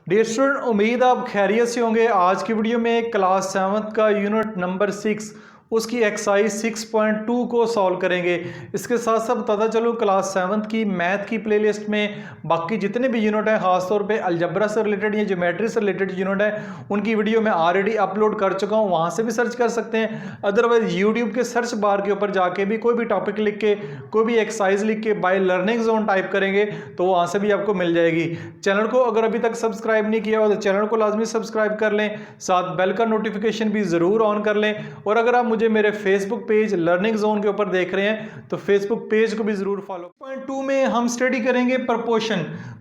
Dear student, उम्मीद आप खैरियत से होंगे। आज की वीडियो में क्लास 7 का यूनिट नंबर 6 उसकी एक्सरसाइज 6.2 को सॉल्व करेंगे। इसके साथ साथ बताता चलूँ, क्लास 7 की मैथ की प्लेलिस्ट में बाकी जितने भी यूनिट हैं, खासतौर पे अलजबरा से रिलेटेड या ज्योमेट्री से रिलेटेड यूनिट है, उनकी वीडियो मैं ऑलरेडी अपलोड कर चुका हूँ। वहाँ से भी सर्च कर सकते हैं। अदरवाइज यूट्यूब के सर्च बार के ऊपर जाके भी कोई भी टॉपिक लिख के, कोई भी एक्सरसाइज लिख के बाय लर्निंग जोन टाइप करेंगे तो वहाँ से भी आपको मिल जाएगी। चैनल को अगर अभी तक सब्सक्राइब नहीं किया हो तो चैनल को लाजमी सब्सक्राइब कर लें, साथ बेल का नोटिफिकेशन भी ज़रूर ऑन कर लें। और अगर आप मुझे मेरे फेसबुक पेज लर्निंग जोन के ऊपर देख रहे हैं तो फेसबुक पेज को भी जरूर फॉलो। पॉइंट 2 में हम स्टडी करेंगे प्रपोर्शन।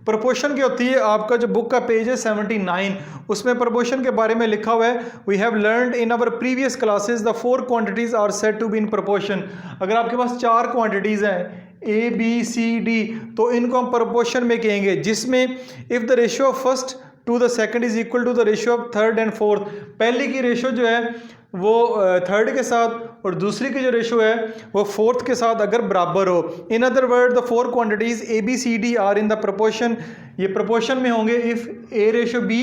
प्रपोर्शन क्या होती है, आपका जो बुक का पेज है 79, उसमें प्रपोर्शन के बारे में लिखा हुआ है। We have learned in our previous classes the 4 quantities are said to be in proportion. अगर आपके पास 4 क्वांटिटीज हैं A B C D, तो इनको हम प्रपोर्शन में कहेंगे, जिसमें if the ratio of first to the second is equal to the ratio of third and fourth. पहली की रेशियो जो है वो थर्ड के साथ और दूसरी की जो रेशियो है वो फोर्थ के साथ अगर बराबर हो। In other word the 4 quantities A B C D are in the proportion. ये प्रपोर्शन में होंगे if A ratio B,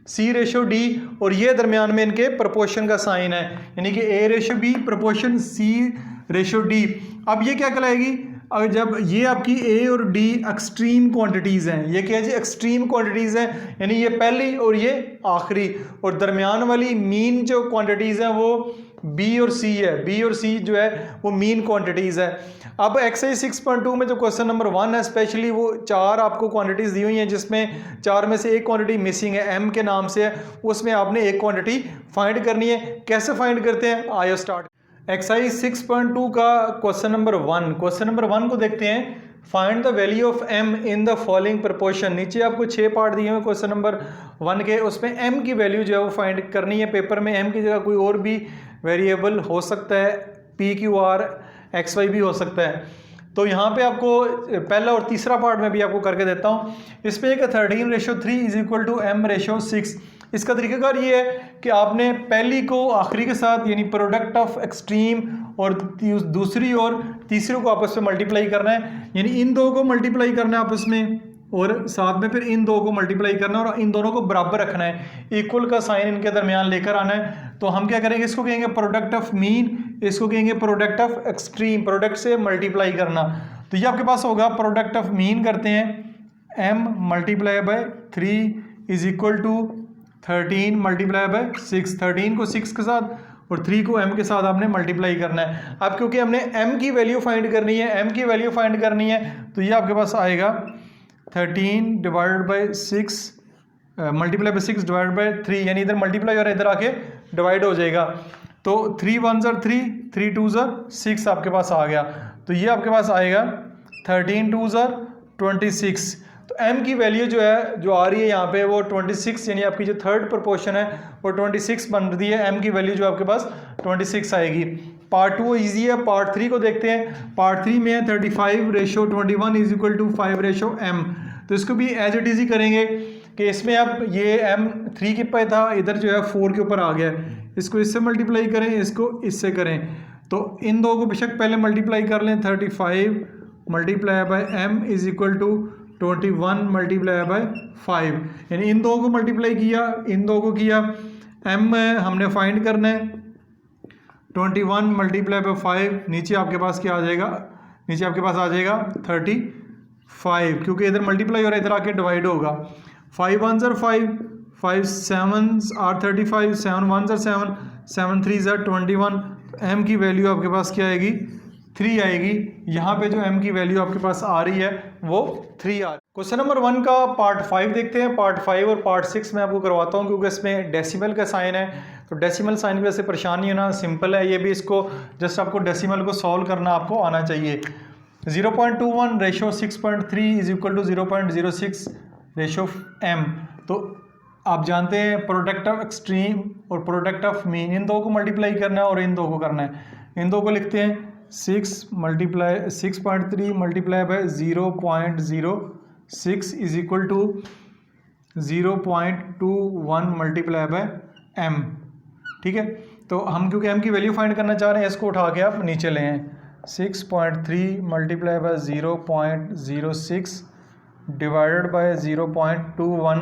C ratio D, और ये दरमियान में इनके प्रपोर्शन का साइन है, यानी कि A ratio B proportion C ratio D। अब ये क्या कहलाएगी, अगर जब ये आपकी A और D एक्सट्रीम क्वांटिटीज़ हैं, ये क्या है जी, एक्सट्रीम क्वांटिटीज़ हैं, यानी ये पहली और ये आखिरी, और दरमियान वाली मीन जो क्वांटिटीज़ हैं वो B और C है। B और C जो है वो मीन क्वांटिटीज़ है। अब एक्सरसाइज 6.2 में जो क्वेश्चन नंबर 1 है, स्पेशली वो 4 आपको क्वांटिटीज़ दी हुई हैं, जिसमें 4 में से एक क्वांटिटी मिसिंग है, M के नाम से है, उसमें आपने एक क्वांटिटी फाइंड करनी है। कैसे फाइंड करते हैं, आइए स्टार्ट। एक्सरसाइज 6.2 का क्वेश्चन नंबर 1, क्वेश्चन नंबर 1 को देखते हैं। Find the value of m in the following proportion. नीचे आपको 6 पार्ट दिए हुए क्वेश्चन नंबर 1 के, उसमें m की वैल्यू जो है वो फाइंड करनी है। पेपर में m की जगह कोई और भी वेरिएबल हो सकता है, p q r x y भी हो सकता है। तो यहाँ पे आपको पहला और तीसरा पार्ट में भी आपको करके देता हूँ। इसमें एक 13:3 इज इक्वल टू m/6। इसका तरीकाकार ये है कि आपने पहली को आखिरी के साथ, यानी प्रोडक्ट ऑफ एक्सट्रीम, और दूसरी और तीसरे को आपस में मल्टीप्लाई करना है, यानी इन दो को मल्टीप्लाई करना है आपस में, और साथ में फिर इन दो को मल्टीप्लाई करना है और इन दोनों को बराबर रखना है, इक्वल का साइन इनके दरमियान लेकर आना है। तो हम क्या करेंगे, इसको कहेंगे प्रोडक्ट ऑफ मीन, इसको कहेंगे प्रोडक्ट ऑफ एक्सट्रीम, प्रोडक्ट से मल्टीप्लाई करना। तो ये आपके पास होगा, प्रोडक्ट ऑफ मीन करते हैं, m multiply by 3 is equal to 13 multiply by 6। 13 को 6 के साथ और 3 को m के साथ आपने मल्टीप्लाई करना है। अब क्योंकि हमने m की वैल्यू फाइंड करनी है, m की वैल्यू फाइंड करनी है, तो ये आपके पास आएगा 13 divided by 6 multiply by 6 divided by 3, यानी इधर मल्टीप्लाई और इधर आके डिवाइड हो जाएगा। तो 3 1 ज़र 3, 3 2 ज़र 6 आपके पास आ गया। तो ये आपके पास आएगा 13 2 ज़र 26। तो m की वैल्यू जो है, जो आ रही है यहाँ पे, वो 26, यानी आपकी जो थर्ड प्रोपोर्शन है वो 26 बन रही है। m की वैल्यू जो आपके पास 26 आएगी। पार्ट 2 ईजी है, पार्ट 3 को देखते हैं। पार्ट 3 में है 35/21 इज इक्वल टू 5/m। तो इसको भी एज इट इजी करेंगे कि इसमें अब ये m 3 के पे था, इधर जो है 4 के ऊपर आ गया है, इसको इससे मल्टीप्लाई करें, इसको इससे करें। तो इन दो को बेशक पहले मल्टीप्लाई कर लें, 35 multiply by m is equal to 21 multiply by 5, यानी इन दो को मल्टीप्लाई किया, इन दो को किया, m हमने फाइंड करना है, 21 मल्टीप्लाई बाय 5, नीचे आपके पास क्या आ जाएगा, नीचे आपके पास आ जाएगा 35, क्योंकि इधर मल्टीप्लाई और इधर आके डिवाइड होगा। 5 1 ज़र 5, 5 7 आर 35, 7 1 ज़र 7, 7 3 ज़र 21। m की वैल्यू आपके पास क्या आएगी, 3 आएगी। यहाँ पे जो m की वैल्यू आपके पास आ रही है वो 3 आ रही है। क्वेश्चन नंबर 1 का पार्ट 5 देखते हैं। पार्ट 5 और पार्ट 6 मैं आपको करवाता हूँ, क्योंकि इसमें डेसिमल का साइन है, तो डेसिमल साइन की वजह से परेशान नहीं होना, सिंपल है ये भी। इसको जस्ट आपको डेसिमल को सॉल्व करना आपको आना चाहिए। 0.21 ratio 6.3 is equal to 0.06 ratio m। तो आप जानते हैं प्रोडक्ट ऑफ एक्सट्रीम और प्रोडक्ट ऑफ मीन, इन दो को मल्टीप्लाई करना है और इन दो को करना है। इन दो को लिखते हैं 6.3 multiply by 0.06 is equal to 0.21 multiply by m। ठीक है, तो हम क्योंकि m की वैल्यू फाइंड करना चाह रहे हैं, इसको उठा के आप नीचे ले आएँ। 6.3 multiply by 0.06 divided by 0.21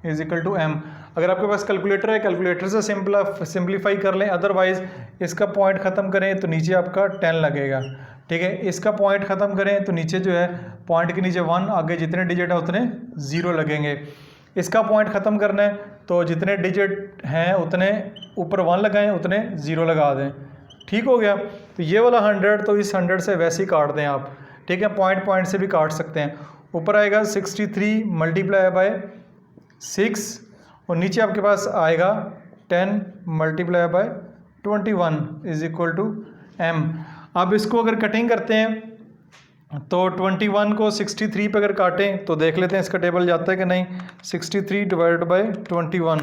is equal to m। अगर आपके पास कैलकुलेटर है, कैलकुलेटर से सिंप्लीफाई कर लें, अदरवाइज इसका पॉइंट ख़त्म करें तो नीचे आपका 10 लगेगा, ठीक है। इसका पॉइंट ख़त्म करें तो नीचे जो है पॉइंट के नीचे 1, आगे जितने डिजिट है उतने 0 लगेंगे। इसका पॉइंट ख़त्म करना है तो जितने डिजिट हैं उतने ऊपर 1 लगाएं, उतने 0 लगा दें, ठीक हो गया। तो ये वाला 100 तो इस 100 से वैसे ही काट दें आप, ठीक है। पॉइंट से भी काट सकते हैं। ऊपर आएगा 63 मल्टीप्लाई बाय 6 और नीचे आपके पास आएगा 10 multiply by 21 is equal to m। अब इसको अगर कटिंग करते हैं तो 21 को 63 पे अगर काटें तो देख लेते हैं इसका टेबल जाता है कि नहीं। 63 डिवाइडेड बाय 21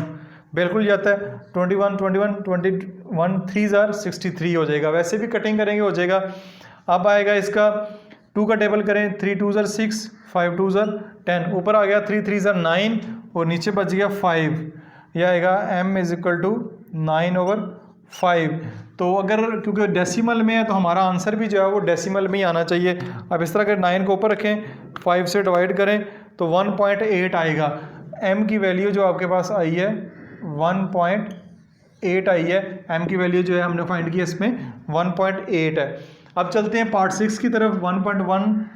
बिल्कुल जाता है। 21 3 जार 63 हो जाएगा। वैसे भी कटिंग करेंगे हो जाएगा। अब आएगा इसका 2 का टेबल करें, 3 2 जार 6, 5 2 जार 10, ऊपर आ गया 3 3 जार 9 और नीचे बच गया 5। यह आएगा m इज इक्वल टू 9/5। तो अगर क्योंकि डेसिमल में है तो हमारा आंसर भी जो है वो डेसिमल में ही आना चाहिए। अब इस तरह के 9 को ऊपर रखें, 5 से डिवाइड करें तो 1.8 आएगा। m की वैल्यू जो आपके पास आई है 1.8 आई है। m की वैल्यू जो है हमने फाइंड की इसमें 1.8 है। अब चलते हैं पार्ट 6 की तरफ। 1.1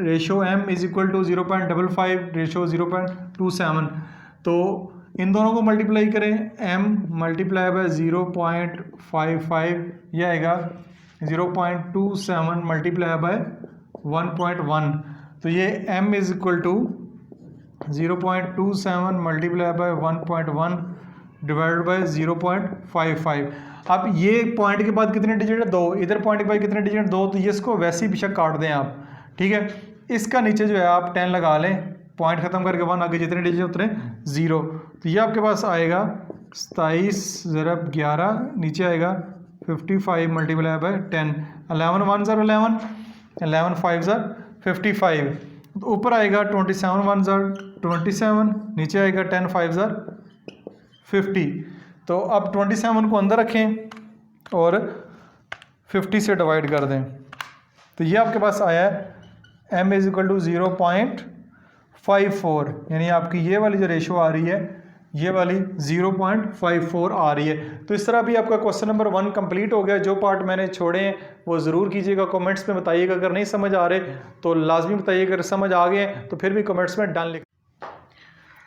ratio m is equal to 0.55 ratio 0.27। तो इन दोनों को मल्टीप्लाई करें, m मल्टीप्लाई बाय 0.55 यह आएगा 0.27 मल्टीप्लाई बाय 1.1। तो ये m is equal to 0.27 multiply by 1.1 divided by 0.55। अब ये पॉइंट के बाद कितने डिजिट है? 2। इधर पॉइंट के बाद कितने डिजिट? 2। तो ये इसको वैसे ही बेशक काट दें आप, ठीक है। इसका नीचे जो है आप 10 लगा लें, पॉइंट खत्म करके 1, आगे जितने डिजिट उतने 0। तो ये आपके पास आएगा 27 ज़रब 11, नीचे आएगा 55 मल्टीप्लाई बाय 10। 11 1 ज़र 11, 11 5 ज़र 55। तो ऊपर आएगा 27 1 ज़र 27, नीचे आएगा 10 5 ज़र 50। तो अब 27 को अंदर रखें और 50 से डिवाइड कर दें। तो ये आपके पास आया है m इज इक्वल टू 0.54, यानी आपकी ये वाली जो रेशो आ रही है ये वाली 0.54 आ रही है। तो इस तरह भी आपका क्वेश्चन नंबर 1 कंप्लीट हो गया। जो पार्ट मैंने छोड़े हैं वो ज़रूर कीजिएगा, कमेंट्स में बताइएगा। अगर नहीं समझ आ रहे तो लाजमी बताइए, अगर समझ आ गए तो फिर भी कमेंट्स में डन लिख।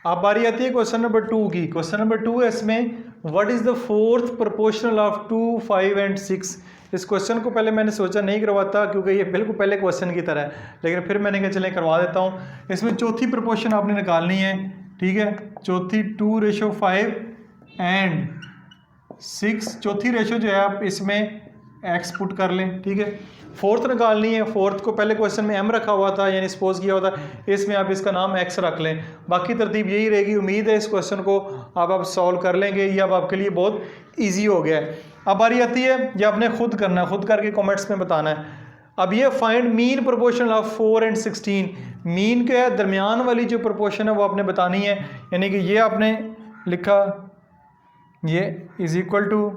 अब बारी आती है क्वेश्चन नंबर 2 की। क्वेश्चन नंबर 2 है इसमें what is the fourth proportional of 2 5 and 6। इस क्वेश्चन को पहले मैंने सोचा नहीं करवाता क्योंकि ये बिल्कुल पहले क्वेश्चन की तरह है, लेकिन फिर मैंने कहा चलें करवा देता हूँ। इसमें चौथी प्रोपोर्शन आपने निकालनी है, ठीक है। चौथी 2:5 एंड 6, चौथी रेशो जो है आप इसमें x पुट कर लें, ठीक है। फोर्थ निकालनी है। फोर्थ को पहले क्वेश्चन में m रखा हुआ था, यानी सपोज किया हुआ था, इसमें आप इसका नाम x रख लें। बाकी तरतीब यही रहेगी। उम्मीद है इस क्वेश्चन को आप सॉल्व कर लेंगे। ये अब आपके लिए बहुत ईजी हो गया है। अब बारी आती है, ये आपने खुद करना है, खुद करके कमेंट्स में बताना है। अब ये find mean proportion of 4 and 16। Mean के दरमियान वाली जो प्रोपोर्शन है वो आपने बतानी है, यानी कि ये आपने लिखा ये इज इक्वल टू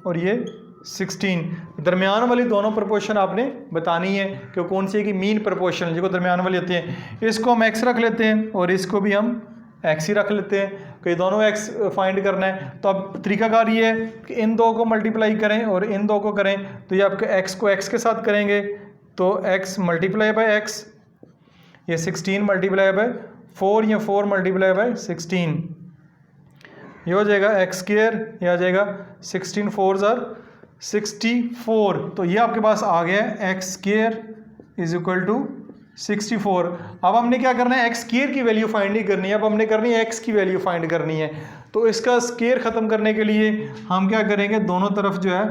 और ये 16, दरमियान वाली दोनों प्रोपोर्शन आपने बतानी है कि कौन सी है कि मीन प्रोपोर्शन जो दरमियान वाली होती है। इसको हम x रख लेते हैं और इसको भी हम x ही रख लेते हैं कि दोनों x फाइंड करना है। तो अब तरीकाकार ये है कि इन दो को मल्टीप्लाई करें और इन दो को करें, तो ये आपके x को x के साथ करेंगे तो x मल्टीप्लाई बाय x, ये 16 मल्टीप्लाई बाय 4, ये 4 मल्टीप्लाई बाय 16, ये हो जाएगा x स्क्वायर, ये आ जाएगा 16 4 ज़र 64। तो ये आपके पास आ गया x square is equal to 64। अब हमने क्या करना है, x स्क्वायर की वैल्यू फाइंड नहीं करनी है, अब हमने करनी है x की वैल्यू फाइंड करनी है। तो इसका स्क्वायर ख़त्म करने के लिए हम क्या करेंगे, दोनों तरफ जो है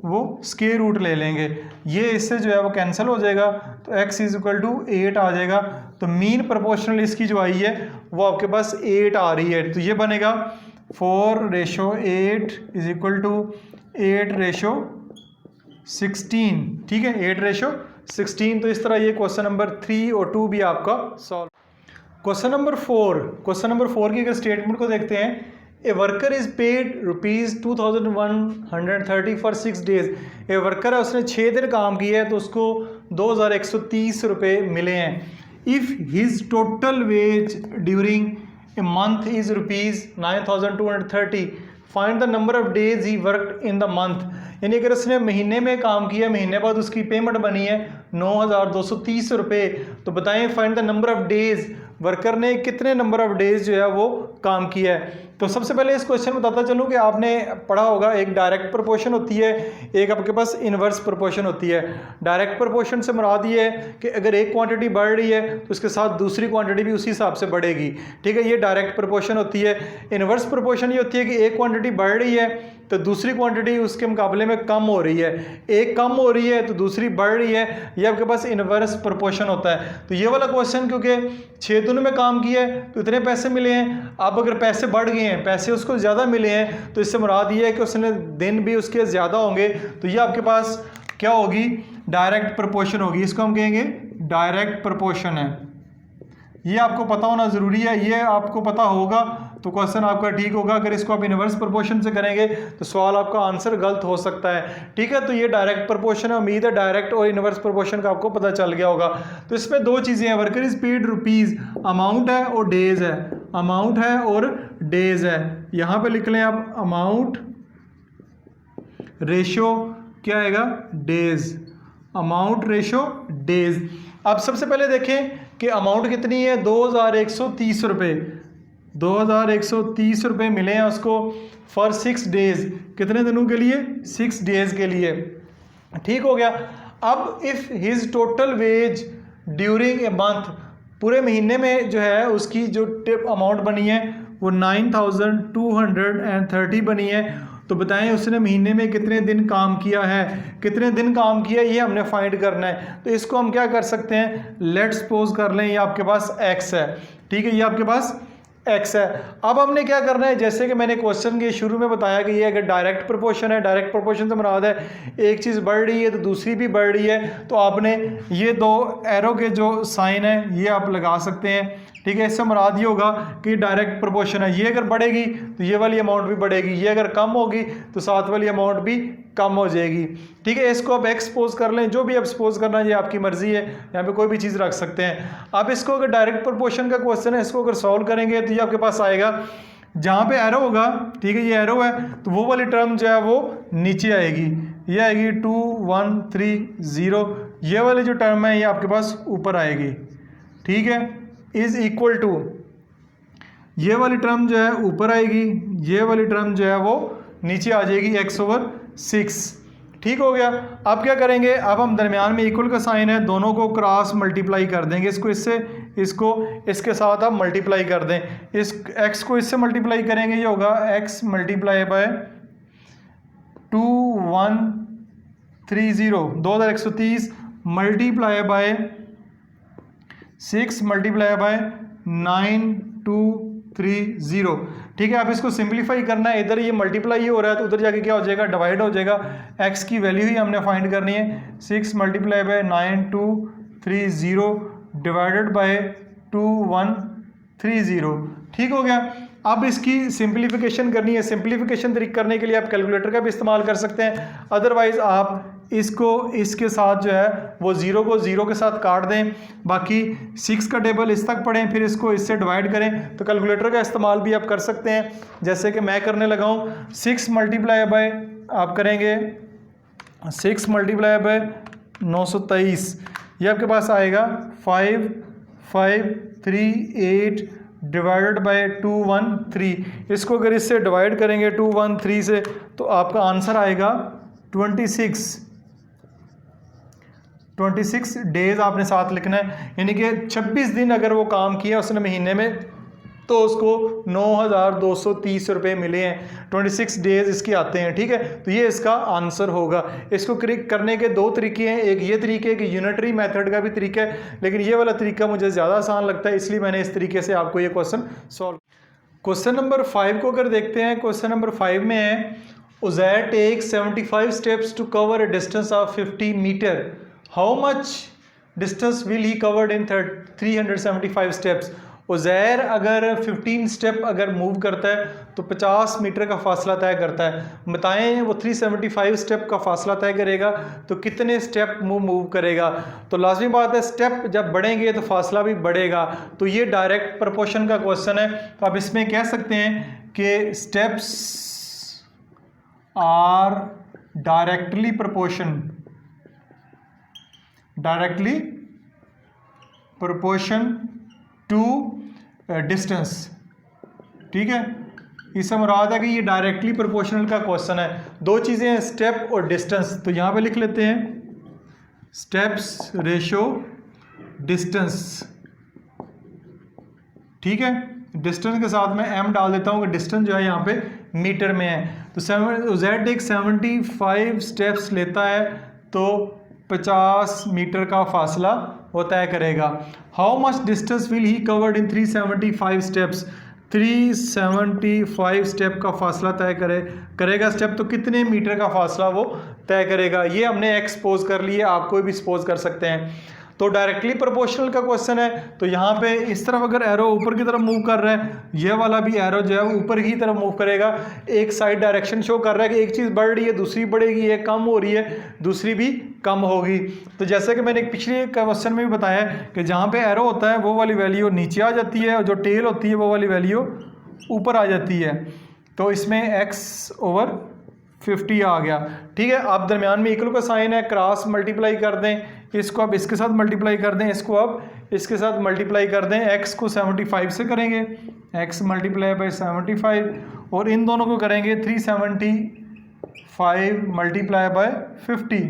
वो स्क्वायर रूट ले लेंगे। ये इससे जो है वो कैंसिल हो जाएगा, तो x इज इक्वल टू 8 आ जाएगा। तो मीन प्रोपोर्शनल इसकी जो आई है वो आपके पास 8 आ रही है। तो ये बनेगा 4:8 इज इक्वल टू 8:16, ठीक है, 8:16। तो इस तरह ये क्वेश्चन नंबर 3 और 2 भी आपका सॉल्व। क्वेश्चन नंबर 4 की अगर स्टेटमेंट को देखते हैं, a worker is paid ₹2130 for 6 days. A worker है, उसने 6 दिन काम किया है तो उसको 2130 रुपये मिले हैं। If his total wage during a month is ₹9,230, find the number of days he worked in the month. यानी अगर उसने महीने में काम किया, महीने बाद उसकी पेमेंट बनी है 9,230 रुपये, तो बताएं find the number of days, worker ने कितने नंबर ऑफ डेज जो है वो काम किया है। तो सबसे पहले इस क्वेश्चन में बताता चलूँ कि आपने पढ़ा होगा, एक डायरेक्ट प्रोपोर्शन होती है, एक आपके पास इन्वर्स प्रोपोर्शन होती है। डायरेक्ट प्रोपोर्शन से मुराद ये है कि अगर एक क्वांटिटी बढ़ रही है तो उसके साथ दूसरी क्वांटिटी भी उसी हिसाब से बढ़ेगी, ठीक है, ये डायरेक्ट प्रोपोर्शन होती है। इन्वर्स प्रोपोर्शन ये होती है कि एक क्वांटिटी बढ़ रही है तो दूसरी क्वांटिटी उसके मुकाबले में कम हो रही है, एक कम हो रही है तो दूसरी बढ़ रही है, ये आपके पास इन्वर्स प्रोपोर्शन होता है। तो ये वाला क्वेश्चन क्योंकि 6 दिनों में काम किया है तो इतने पैसे मिले हैं, अब अगर पैसे बढ़ गए हैं, पैसे उसको ज़्यादा मिले हैं, तो इससे मुराद ये है कि उसने दिन भी उसके ज़्यादा होंगे, तो ये आपके पास क्या होगी, डायरेक्ट प्रोपोर्शन होगी। इसको हम कहेंगे डायरेक्ट प्रोपोर्शन है। ये आपको पता होना ज़रूरी है, ये आपको पता होगा तो क्वेश्चन आपका ठीक होगा। अगर इसको आप इन्वर्स प्रोपोर्शन से करेंगे तो सवाल आपका आंसर गलत हो सकता है, ठीक है। तो ये डायरेक्ट प्रोपोर्शन है, उम्मीद है डायरेक्ट और इन्वर्स प्रोपोर्शन का आपको पता चल गया होगा। तो इसमें दो चीज़ें हैं, worker is paid rupees, amount है और डेज है, अमाउंट है और डेज है। यहाँ पे लिख लें आप अमाउंट रेशो क्या आएगा, डेज, अमाउंट रेशो डेज। अब सबसे पहले देखें कि अमाउंट कितनी है, 2,130 रुपये, 2,130 रुपये मिले हैं उसको फॉर 6 डेज, कितने दिनों के लिए, 6 डेज के लिए, ठीक हो गया। अब if his total wage during a month, पूरे महीने में जो है उसकी जो टिप अमाउंट बनी है वो 9,230 बनी है, तो बताएं उसने महीने में कितने दिन काम किया है, कितने दिन काम किया ये हमने फाइंड करना है। तो इसको हम क्या कर सकते हैं, लेट्स सपोज कर लें ये आपके पास x है, ठीक है, ये आपके पास x है। अब हमने क्या करना है, जैसे कि मैंने क्वेश्चन के शुरू में बताया कि ये अगर डायरेक्ट प्रोपोर्शन है, डायरेक्ट प्रोपोर्शन से मुराद है एक चीज़ बढ़ रही है तो दूसरी भी बढ़ रही है, तो आपने ये दो एरो के जो साइन है ये आप लगा सकते हैं, ठीक है। इससे मुराद ये होगा कि डायरेक्ट प्रोपोर्शन है, ये अगर बढ़ेगी तो ये वाली अमाउंट भी बढ़ेगी, ये अगर कम होगी तो साथ वाली अमाउंट भी कम हो जाएगी, ठीक है। इसको आप एक्स सपोज कर लें, जो भी आप सपोज करना है ये आपकी मर्जी है, यहाँ पे कोई भी चीज़ रख सकते हैं। अब इसको अगर डायरेक्ट प्रोपोर्शन का क्वेश्चन है, इसको अगर सॉल्व करेंगे तो ये आपके पास आएगा, जहाँ पे एरो होगा, ठीक है, ये एरो है तो वो वाली टर्म जो है वो नीचे आएगी, ये आएगी 2130, ये वाली जो टर्म है ये आपके पास ऊपर आएगी, ठीक है, इज इक्वल टू, ये वाली टर्म जो है ऊपर आएगी, ये वाली टर्म जो है वो नीचे आ जाएगी x/6, ठीक हो गया। अब क्या करेंगे, अब हम दरमियान में इक्वल का साइन है, दोनों को क्रॉस मल्टीप्लाई कर देंगे, इसको इससे, इसको इसके साथ आप मल्टीप्लाई कर दें, इस x को इससे मल्टीप्लाई करेंगे, ये होगा x multiply bye 2130, 2130 multiply by 6 multiply by 9230, ठीक है। अब इसको सिंप्लीफाई करना है, इधर ये मल्टीप्लाई हो रहा है तो उधर जाके क्या हो जाएगा, डिवाइड हो जाएगा। x की वैल्यू ही हमने फाइंड करनी है, 6 मल्टीप्लाई बाय 9230 डिवाइडेड बाय 2130, ठीक हो गया। अब इसकी सिंप्लीफिकेशन करनी है, सिंप्लीफिकेशन करने के लिए आप कैलकुलेटर का भी इस्तेमाल कर सकते हैं, अदरवाइज आप इसको इसके साथ जो है वो ज़ीरो को ज़ीरो के साथ काट दें, बाकी 6 का टेबल इस तक पढ़ें, फिर इसको इससे डिवाइड करें। तो कैलकुलेटर का इस्तेमाल भी आप कर सकते हैं, जैसे कि मैं करने लगा हूँ। 6 मल्टीप्लाई बाय आप करेंगे 6 मल्टीप्लाई बाय 923, ये आपके पास आएगा 5538 डिवाइडेड बाय 213। इसको अगर इससे डिवाइड करेंगे 213 से तो आपका आंसर आएगा 26 डेज आपने साथ लिखना है, यानी कि 26 दिन अगर वो काम किया उसने महीने में तो उसको 9,230 रुपये मिले हैं, 26 डेज इसके आते हैं, ठीक है। तो ये इसका आंसर होगा। इसको करने के दो तरीके हैं, एक ये तरीके कि यूनिटरी मेथड का भी तरीका है, लेकिन ये वाला तरीका मुझे ज़्यादा आसान लगता है, इसलिए मैंने इस तरीके से आपको ये क्वेश्चन सॉल्व। क्वेश्चन नंबर 5 को अगर देखते हैं, क्वेश्चन नंबर 5 में है Uzair take 75 steps to cover a distance of 50 meter, how much distance will he covered in 375 steps. Uzair अगर 15 स्टेप अगर मूव करता है तो 50 मीटर का फासला तय करता है। बताएं वो 375 स्टेप का फासला तय करेगा तो कितने स्टेप मूव करेगा। तो लाजमी बात है स्टेप जब बढ़ेंगे तो फासला भी बढ़ेगा। तो ये डायरेक्ट प्रोपोर्शन का क्वेश्चन है। तो आप इसमें कह सकते हैं कि steps are directly proportion to distance. ठीक है, इससे मुराद है कि ये डायरेक्टली प्रोपोर्शनल का क्वेश्चन है। दो चीज़ें हैं, स्टेप और डिस्टेंस। तो यहाँ पे लिख लेते हैं स्टेप्स रेशो डिस्टेंस। ठीक है, डिस्टेंस के साथ मैं m डाल देता हूँ कि डिस्टेंस जो है यहाँ पे मीटर में है। तो Z एक 75 स्टेप्स लेता है तो 50 मीटर का फासला वो तय करेगा। How much distance will he covered in 375 steps. 375 step का फासला तय करेगा स्टेप, तो कितने मीटर का फासला वो तय करेगा। ये हमने एक्सपोज कर लिए, आप कोई भी सपोज कर सकते हैं। तो डायरेक्टली प्रोपोर्शनल का क्वेश्चन है। तो यहाँ पे इस तरफ अगर एरो ऊपर की तरफ मूव कर रहा है, ये वाला भी एरो जो है वो ऊपर की तरफ मूव करेगा। एक साइड डायरेक्शन शो कर रहा है कि एक चीज़ बढ़ रही है दूसरी बढ़ेगी, एक कम हो रही है दूसरी भी कम होगी। तो जैसे कि मैंने एक पिछले क्वेश्चन में भी बताया कि जहाँ पे एरो होता है वो वाली वैल्यू नीचे आ जाती है और जो टेल होती है वो वाली वैल्यू ऊपर आ जाती है। तो इसमें x/50 आ गया। ठीक है, आप दरमियान में इक्वल का साइन है, क्रॉस मल्टीप्लाई कर दें, इसको आप इसके साथ मल्टीप्लाई कर दें, इसको आप इसके साथ मल्टीप्लाई कर दें। x को 75 से करेंगे, x मल्टीप्लाई बाई 75, और इन दोनों को करेंगे 375 मल्टीप्लाई बाय 50।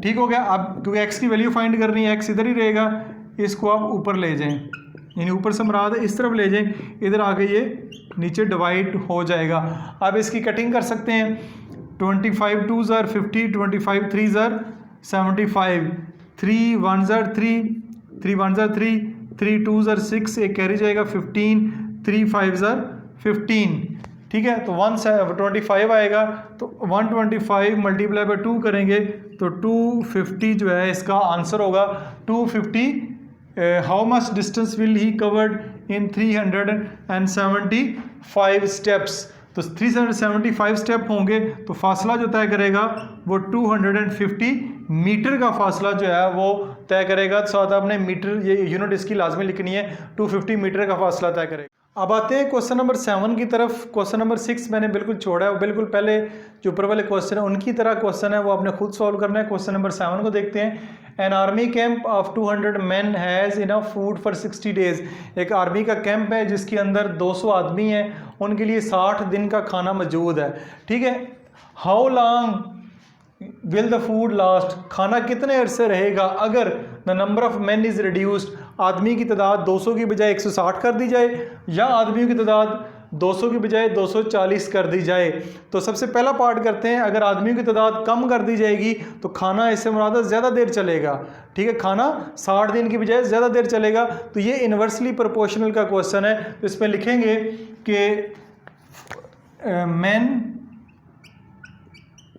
ठीक हो गया। अब क्योंकि x की वैल्यू फाइंड करनी है, x इधर ही रहेगा, इसको आप ऊपर ले जाएं, यानी ऊपर से मुराद है इस तरफ ले जाएं, इधर आके ये नीचे डिवाइड हो जाएगा। अब इसकी कटिंग कर सकते हैं। 25 2s are 50, 25 3s are 75, 3 1s are 3, 3 1s are 3, 3 2s are 6, एक कैरी जाएगा 15, 3 5s are 15। ठीक है, तो 125 आएगा, तो 125 मल्टीप्लाई बाय 2 करेंगे तो 250 जो है इसका आंसर होगा। 250 how much distance will he covered in 375 steps. तो 375 स्टेप होंगे तो फासला जो तय करेगा वो 250 मीटर का फासला जो है वो तय करेगा। तो साथ आपने मीटर ये यूनिट इसकी लाजमी लिखनी है, 250 मीटर का फासला तय करेगा। अब आते हैं क्वेश्चन नंबर 7 की तरफ। क्वेश्चन नंबर 6 मैंने बिल्कुल छोड़ा है, बिल्कुल पहले जो ऊपर वाले क्वेश्चन है उनकी तरह क्वेश्चन है, वो आपने खुद सॉल्व करना है। क्वेश्चन नंबर 7 को देखते हैं। An army camp of 200 man has enough food for 60 days. एक आर्मी का कैंप है जिसके अंदर 200 आदमी हैं, उनके लिए 60 दिन का खाना मौजूद है। ठीक है, how long will the food last. खाना कितने अरसे रहेगा अगर the number of man is reduced. आदमी की तादाद 200 की बजाय 160 कर दी जाए, या आदमियों की तादाद 200 की बजाय 240 कर दी जाए। तो सबसे पहला पार्ट करते हैं। अगर आदमियों की तादाद कम कर दी जाएगी तो खाना इससे मुराद ज़्यादा देर चलेगा। ठीक है, खाना 60 दिन की बजाय ज़्यादा देर चलेगा। तो ये इन्वर्सली प्रोपोर्शनल का क्वेश्चन है। तो इसमें लिखेंगे कि मैन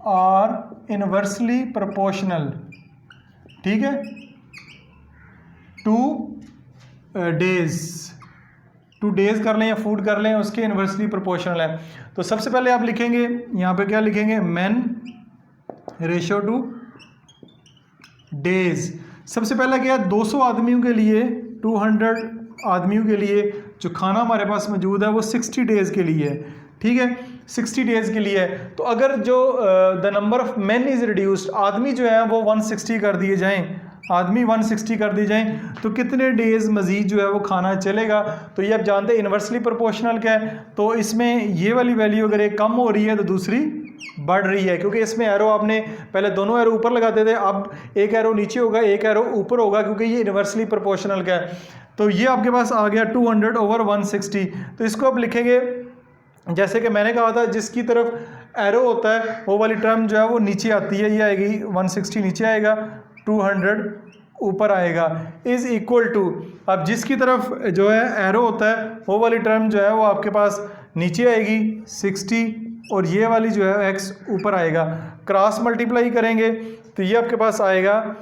आर इन्वर्सली प्रोपोर्शनल, ठीक है, टू डेज कर लें या फूड कर लें, उसके इन्वर्सली प्रोपोर्शनल है। तो सबसे पहले आप लिखेंगे यहाँ पे क्या लिखेंगे, मैन रेशियो टू डेज। सबसे पहला क्या है, 200 आदमियों के लिए, 200 आदमियों के लिए जो खाना हमारे पास मौजूद है वो 60 डेज़ के लिए है। ठीक है, 60 डेज़ के लिए है। तो अगर जो the number of man is reduced, आदमी जो है वो 160 कर दिए जाएं, आदमी 160 कर दी जाएं, तो कितने डेज़ मज़ीद जो है वो खाना चलेगा। तो ये आप जानते हैं इन्वर्सली प्रोपोर्शनल क्या है। तो इसमें ये वाली वैल्यू अगर एक कम हो रही है तो दूसरी बढ़ रही है, क्योंकि इसमें एरो आपने पहले दोनों एरो ऊपर लगाते थे, अब एक एरो नीचे होगा एक एरो ऊपर होगा, क्योंकि ये इन्वर्सली प्रोपोर्शनल का है। तो ये आपके पास आ गया 200/160। तो इसको आप लिखेंगे जैसे कि मैंने कहा था, जिसकी तरफ एरो होता है वो वाली टर्म जो है वो नीचे आती है, ये आएगी 160 नीचे आएगा, 200 ऊपर आएगा, इज़ इक्वल टू। अब जिसकी तरफ जो है एरो होता है वो वाली टर्म जो है वो आपके पास नीचे आएगी 60, और ये वाली जो है x ऊपर आएगा। क्रॉस मल्टीप्लाई करेंगे तो ये आपके पास आएगा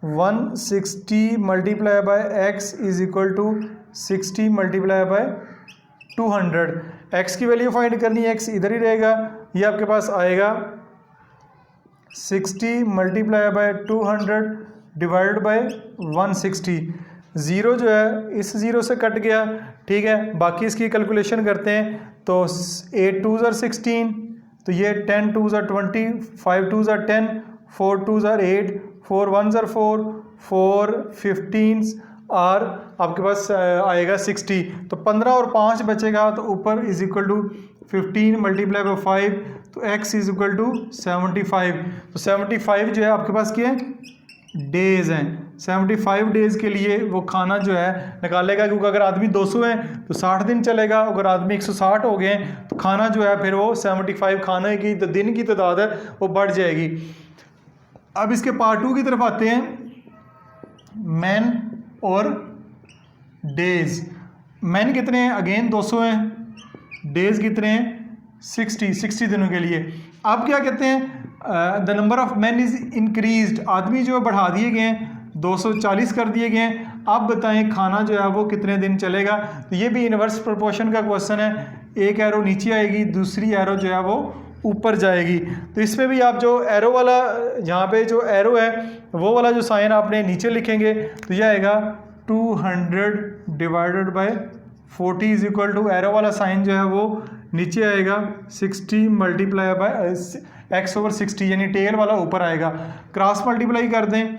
160 multiply by x is equal to 60 multiply by 200। x की वैल्यू फाइंड करनी है, x इधर ही रहेगा, ये आपके पास आएगा 60 multiply by 200 divide by 160। Zero जो है इस ज़ीरो से कट गया, ठीक है। बाकी इसकी कैलकुलेशन करते हैं तो 8 2 ज़ार 16, तो ये 10 2 ज़ार 20, 5 2 ज़ार 10, 4 2 ज़ार 8, 4 1 ज़ार 4, 4 15 और आपके पास आएगा 60। तो 15 और 5 बचेगा, तो ऊपर is equal to 15 multiply by 5, तो x इज इक्वल टू 75। तो 75 जो है आपके पास क्या है, डेज़ हैं। 75 डेज़ के लिए वो खाना जो है निकालेगा, क्योंकि अगर आदमी 200 है तो 60 दिन चलेगा, अगर आदमी 160 हो गए हैं तो खाना जो है फिर वो 75 खाने की तो दिन की तादाद है वो बढ़ जाएगी। अब इसके पार्ट 2 की तरफ आते हैं, मैन और डेज़। मैन कितने हैं, अगेन 200 हैं, डेज़ कितने हैं 60 दिनों के लिए। अब क्या कहते हैं, the number of man is increased, आदमी जो बढ़ा दिए गए हैं, 240 कर दिए गए हैं। अब बताएं खाना जो है वो कितने दिन चलेगा। तो ये भी इन्वर्स प्रोपोर्शन का क्वेश्चन है, एक एरो नीचे आएगी, दूसरी एरो जो है वो ऊपर जाएगी। तो इसमें भी आप जो एरो वाला, यहाँ पे जो एरो है वो वाला जो साइन आपने नीचे लिखेंगे, तो यह आएगा 200 divided by 40 is equal to, arrow वाला साइन जो है वो नीचे आएगा 60 मल्टीप्लाई बाय x ओवर 60, यानी टेल वाला ऊपर आएगा। क्रॉस मल्टीप्लाई कर दें,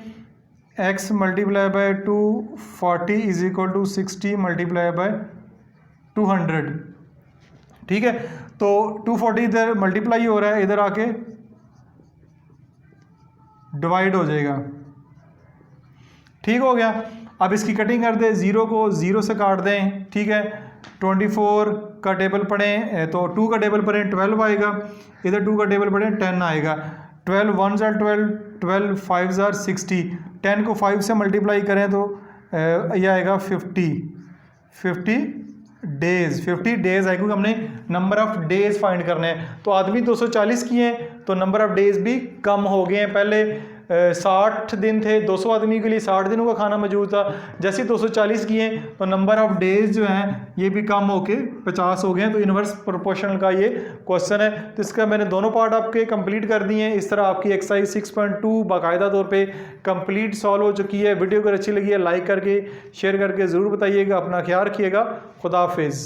x multiply by 240 is equal to 60 multiply by 200, ठीक है। तो 240 इधर मल्टीप्लाई हो रहा है, इधर आके डिवाइड हो जाएगा, ठीक हो गया। अब इसकी कटिंग कर दें, ज़ीरो को ज़ीरो से काट दें, ठीक है। 24 का टेबल पढ़ें तो 2 का टेबल पढ़ें 12 आएगा, इधर 2 का टेबल पढ़ें 10 आएगा। 12 1 ज़ार 12, 12 5 ज़ार 60, 10 को 5 से मल्टीप्लाई करें तो यह आएगा 50 डेज़। 50 डेज़ आएगा, क्योंकि हमने नंबर ऑफ़ डेज़ फाइंड करने हैं। तो आदमी 240 किए हैं तो नंबर ऑफ़ डेज़ भी कम हो गए हैं। पहले 60 दिन थे, 200 आदमी के लिए 60 दिनों का खाना मौजूद था। जैसे 240 किए तो नंबर ऑफ़ डेज़ जो हैं ये भी कम होके 50 हो गए हैं। तो इन्वर्स प्रोपोर्शनल का ये क्वेश्चन है। तो इसका मैंने दोनों पार्ट आपके कंप्लीट कर दिए हैं। इस तरह आपकी एक्सरसाइज 6.2 बाकायदा तौर पे कंप्लीट सॉल्व हो चुकी है। वीडियो अगर अच्छी लगी है लाइक करके शेयर करके ज़रूर बताइएगा। अपना ख्याल रखिएगा। खुदा हाफिज़।